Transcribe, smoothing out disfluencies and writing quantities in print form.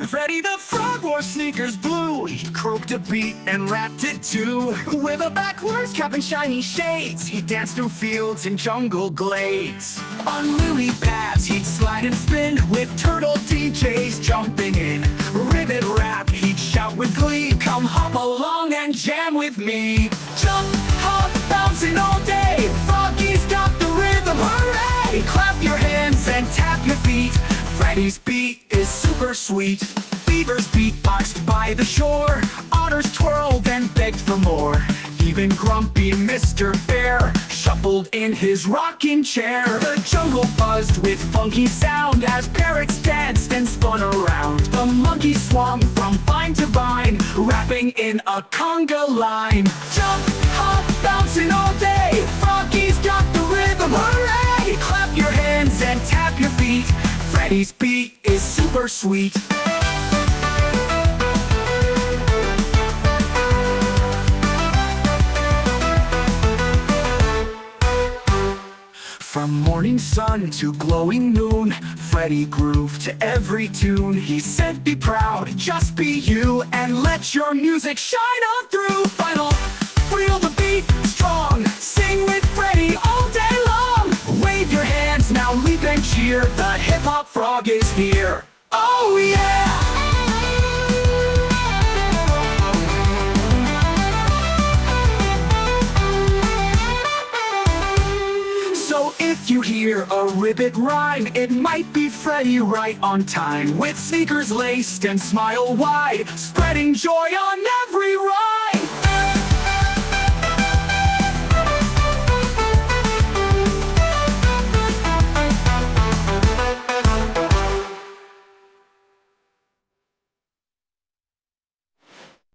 Freddy the Frog wore sneakers blue. He croaked a beat and rapped it too. With a backwards cap and shiny shades, he danced through fields and jungle glades. On lily pads he'd slide and spin, with turtle DJs jumping in. Ribbit rap he'd shout with glee, come hop along and jam with me. Jump, hop, bouncing all day, Froggy's got the rhythm, hooray! Clap your hands and tap your feet, Freddy's beat is super sweet. Beavers beatboxed by the shore, otters twirled and begged for more. Even grumpy Mr. Bear shuffled in his rocking chair. The jungle buzzed with funky sound as parrots danced and spun around. The monkey swung from vine to vine, rapping in a conga line. Jump, hop, bouncing all day, Froggy's got the rhythm, hooray! Clap your hands and tap your feet, Freddy's beat is super sweet. From morning sun to glowing noon, Freddy grooved to every tune. He said, be proud, just be you, and let your music shine on through. Final, feel the beat, strong, sing with Freddy all day long. Wave your hands, now leap and cheer, the hip-hop frog is here. Oh yeah! So if you hear a Ribbit rhyme, it might be Freddy right on time, with sneakers laced and smile wide, spreading joy on every ride.